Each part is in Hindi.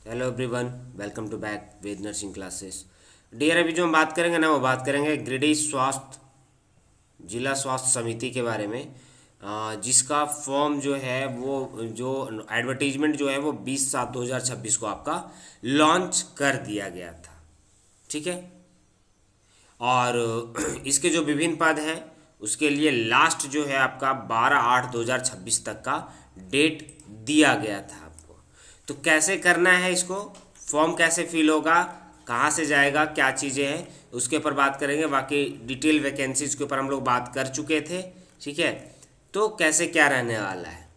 Hello everyone, welcome to back Ved nursing classes. Dear, अभी जो हम बात करेंगे ना, वो बात करेंगे गिरिडीह स्वास्थ्य जिला स्वास्थ्य समिति के बारे में। जिसका फॉर्म जो है वो जो एडवर्टीजमेंट जो है वो 20/7/2026 को आपका लॉन्च कर दिया गया था। ठीक है। और इसके जो विभिन्न पद हैं उसके लिए लास्ट जो है आपका 12/8/2026 तक का डेट दिया गया था आपको। तो कैसे करना है इसको, फॉर्म कैसे फिल होगा, कहाँ से जाएगा, क्या चीज़ें हैं, उसके ऊपर बात करेंगे। बाकी डिटेल वैकेंसीज के ऊपर हम लोग बात कर चुके थे। ठीक है। तो कैसे क्या रहने वाला है,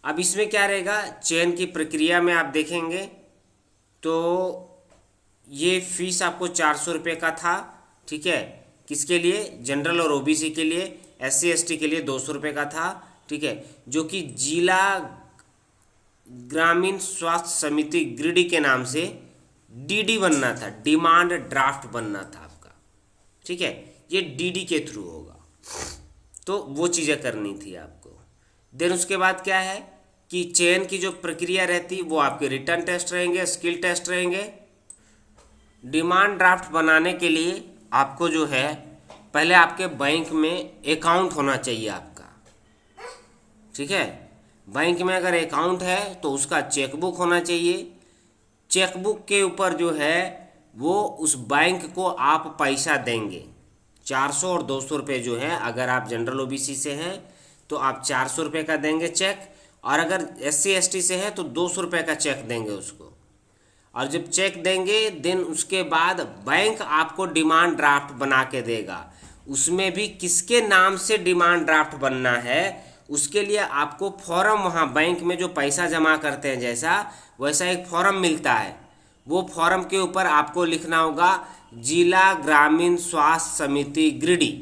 अब इसमें क्या रहेगा, चयन की प्रक्रिया में आप देखेंगे तो ये फीस आपको 400 रुपये का था। ठीक है। किसके लिए, जनरल और ओबीसी के लिए। SC ST के लिए 200 रुपये का था। ठीक है। जो कि जिला ग्रामीण स्वास्थ्य समिति गिरिडीह के नाम से DD बनना था, डिमांड ड्राफ्ट बनना था आपका। ठीक है। ये DD के थ्रू होगा, तो वो चीज़ें करनी थी आपको। देन उसके बाद क्या है कि चयन की जो प्रक्रिया रहती वो आपके रिटर्न टेस्ट रहेंगे, स्किल टेस्ट रहेंगे। डिमांड ड्राफ्ट बनाने के लिए आपको जो है पहले आपके बैंक में अकाउंट होना चाहिए आपका। ठीक है। बैंक में अगर अकाउंट है तो उसका चेकबुक होना चाहिए। चेकबुक के ऊपर जो है वो उस बैंक को आप पैसा देंगे। 400 और 200 रुपये जो है, अगर आप जनरल ओबीसी से हैं तो आप 400 रुपये का देंगे चेक, और अगर SC ST से है तो 200 रुपये का चेक देंगे उसको। और जब चेक देंगे देन उसके बाद बैंक आपको डिमांड ड्राफ्ट बना के देगा। उसमें भी किसके नाम से डिमांड ड्राफ्ट बनना है, उसके लिए आपको फॉर्म, वहाँ बैंक में जो पैसा जमा करते हैं जैसा वैसा एक फॉर्म मिलता है। वो फॉर्म के ऊपर आपको लिखना होगा जिला ग्रामीण स्वास्थ्य समिति गिरिडीह।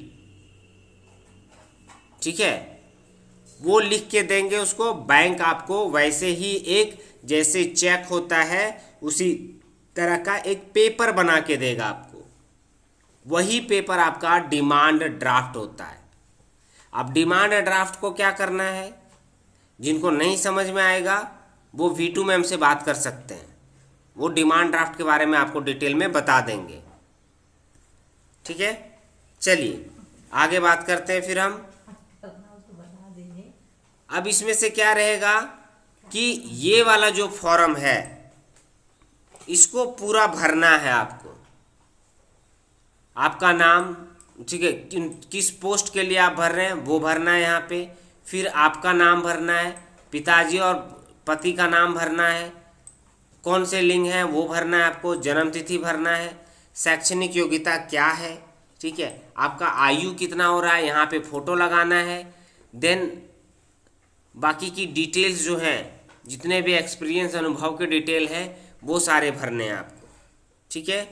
ठीक है। वो लिख के देंगे उसको, बैंक आपको वैसे ही एक जैसे चेक होता है उसी तरह का एक पेपर बना के देगा आपको। वही पेपर आपका डिमांड ड्राफ्ट होता है। अब डिमांड ड्राफ्ट को क्या करना है, जिनको नहीं समझ में आएगा वो V2 में हमसे बात कर सकते हैं। वो डिमांड ड्राफ्ट के बारे में आपको डिटेल में बता देंगे। ठीक है। चलिए आगे बात करते हैं फिर हम। अब इसमें से क्या रहेगा कि ये वाला जो फॉर्म है इसको पूरा भरना है आपको। आपका नाम, ठीक है, किस पोस्ट के लिए आप भर रहे हैं वो भरना है यहाँ पे। फिर आपका नाम भरना है, पिताजी और पति का नाम भरना है, कौन से लिंग है वो भरना है आपको, जन्म तिथि भरना है, शैक्षणिक योग्यता क्या है। ठीक है। आपका आयु कितना हो रहा है, यहाँ पे फोटो लगाना है। देन बाकी की डिटेल्स जो हैं, जितने भी एक्सपीरियंस अनुभव के डिटेल हैं वो सारे भरने हैं आपको। ठीक है।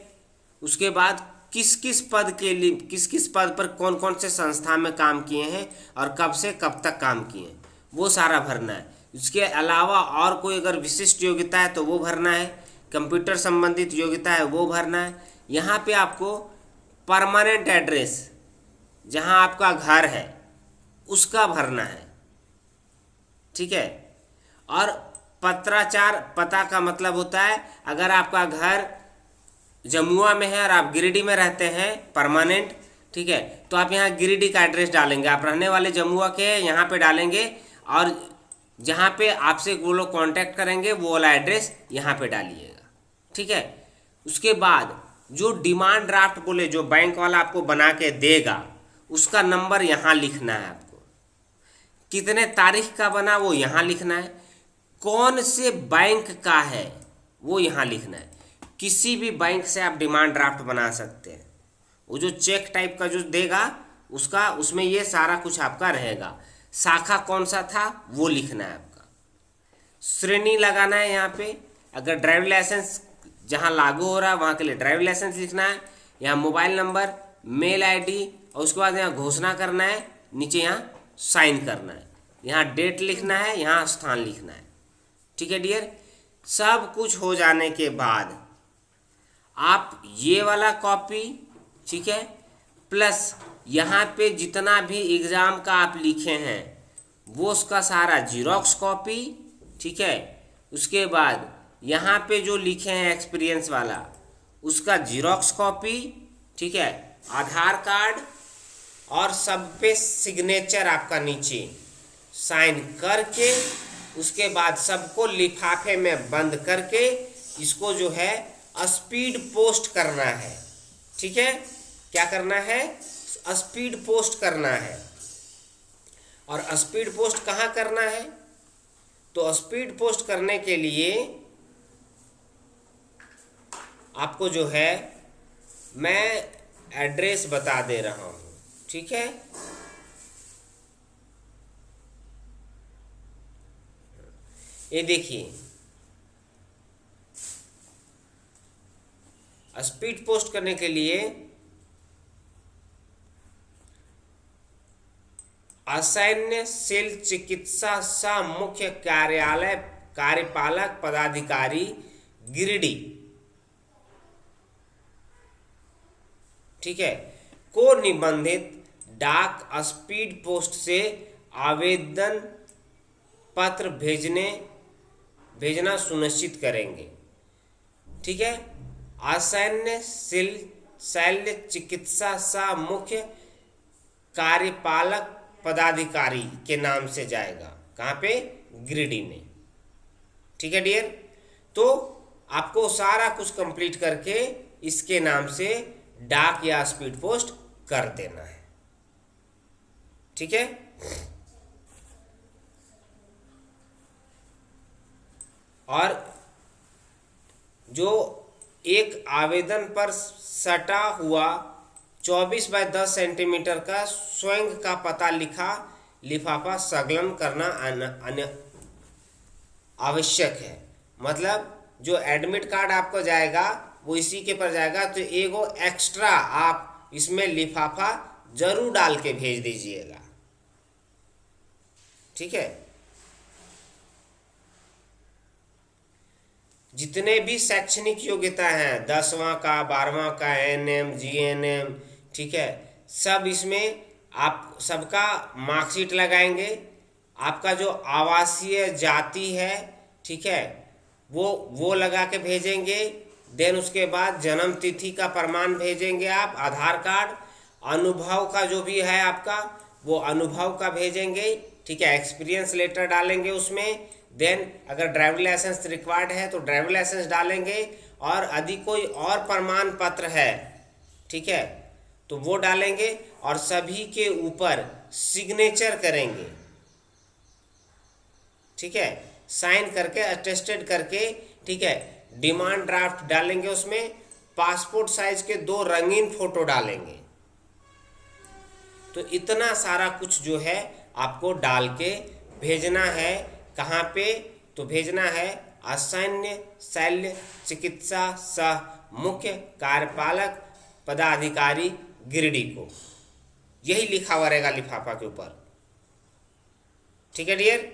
उसके बाद किस किस पद के लिए, किस किस पद पर कौन कौन से संस्था में काम किए हैं और कब से कब तक काम किए हैं वो सारा भरना है। उसके अलावा और कोई अगर विशिष्ट योग्यता है तो वो भरना है, कंप्यूटर संबंधित योग्यता है वो भरना है। यहाँ पे आपको परमानेंट एड्रेस, जहाँ आपका घर है उसका भरना है। ठीक है। और पत्राचार, पता का मतलब होता है अगर आपका घर जमुआ में है और आप गिरिडीह में रहते हैं परमानेंट, ठीक है, तो आप यहाँ गिरिडीह का एड्रेस डालेंगे। आप रहने वाले जमुआ के हैं यहाँ पे डालेंगे, और जहाँ पे आपसे वो लोग कांटेक्ट करेंगे वो वाला एड्रेस यहाँ पे डालिएगा। ठीक है। उसके बाद जो डिमांड ड्राफ्ट बोले जो बैंक वाला आपको बना के देगा उसका नंबर यहाँ लिखना है आपको। कितने तारीख का बना वो यहाँ लिखना है। कौन से बैंक का है वो यहाँ लिखना है। किसी भी बैंक से आप डिमांड ड्राफ्ट बना सकते हैं। वो जो चेक टाइप का जो देगा उसका, उसमें ये सारा कुछ आपका रहेगा। शाखा कौन सा था वो लिखना है आपका। श्रेणी लगाना है यहाँ पे। अगर ड्राइविंग लाइसेंस जहाँ लागू हो रहा है वहाँ के लिए ड्राइविंग लाइसेंस लिखना है। यहाँ मोबाइल नंबर, मेल ID, और उसके बाद यहाँ घोषणा करना है, नीचे यहाँ साइन करना है, यहाँ डेट लिखना है, यहाँ स्थान लिखना है। ठीक है डियर। सब कुछ हो जाने के बाद आप ये वाला कॉपी, ठीक है, प्लस यहाँ पे जितना भी एग्ज़ाम का आप लिखे हैं वो उसका सारा जीरोक्स कॉपी। ठीक है। उसके बाद यहाँ पे जो लिखे हैं एक्सपीरियंस वाला उसका जीरोक्स कॉपी, ठीक है, आधार कार्ड और सब पे सिग्नेचर आपका नीचे साइन करके उसके बाद सबको लिफाफे में बंद करके इसको जो है स्पीड पोस्ट करना है। ठीक है, क्या करना है? स्पीड पोस्ट करना है। और स्पीड पोस्ट कहाँ करना है? तो स्पीड पोस्ट करने के लिए आपको जो है मैं एड्रेस बता दे रहा हूँ। ठीक है, ये देखिए, स्पीड पोस्ट करने के लिए असैन्य सेल चिकित्सा सह मुख्य कार्यालय कार्यपालक पदाधिकारी गिरिडीह, ठीक है, को निबंधित डाक स्पीड पोस्ट से आवेदन पत्र भेजना सुनिश्चित करेंगे। ठीक है, असैन्य शल्य चिकित्सा सह मुख्य कार्यपालक पदाधिकारी के नाम से जाएगा। कहाँ पे? गिरिडीह में। ठीक है डियर, तो आपको सारा कुछ कंप्लीट करके इसके नाम से डाक या स्पीड पोस्ट कर देना है। ठीक है, और जो एक आवेदन पर सटा हुआ 24 बाय 10 सेंटीमीटर का स्वयं का पता लिखा लिफाफा संलग्न करना आवश्यक है। मतलब जो एडमिट कार्ड आपको जाएगा वो इसी के पर जाएगा, तो एगो एक्स्ट्रा आप इसमें लिफाफा जरूर डाल के भेज दीजिएगा। ठीक है, जितने भी शैक्षणिक योग्यता हैं 10वां का 12वां का एएनएम जीएनएम, ठीक है, सब इसमें आप सबका मार्कशीट लगाएंगे। आपका जो आवासीय जाति है, ठीक है, वो लगा के भेजेंगे। देन उसके बाद जन्म तिथि का प्रमाण भेजेंगे आप, आधार कार्ड, अनुभव का जो भी है आपका वो अनुभव का भेजेंगे। ठीक है, एक्सपीरियंस लेटर डालेंगे उसमें। देन अगर ड्राइविंग लाइसेंस रिक्वायर्ड है तो ड्राइविंग लाइसेंस डालेंगे, और यदि कोई और प्रमाण पत्र है, ठीक है, तो वो डालेंगे और सभी के ऊपर सिग्नेचर करेंगे। ठीक है, साइन करके अटेस्टेड करके, ठीक है, डिमांड ड्राफ्ट डालेंगे उसमें, पासपोर्ट साइज के 2 रंगीन फोटो डालेंगे। तो इतना सारा कुछ जो है आपको डाल के भेजना है। कहाँ पे? तो भेजना है असैन्य शल्य चिकित्सा सह मुख्य कार्यपालक पदाधिकारी गिरिडीह को। यही लिखा हुआ रहेगा लिफाफा के ऊपर। ठीक है डियर,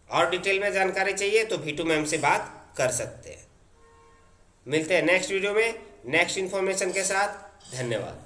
और डिटेल में जानकारी चाहिए तो भीटू मैम से बात कर सकते हैं। मिलते हैं नेक्स्ट वीडियो में नेक्स्ट इन्फॉर्मेशन के साथ। धन्यवाद।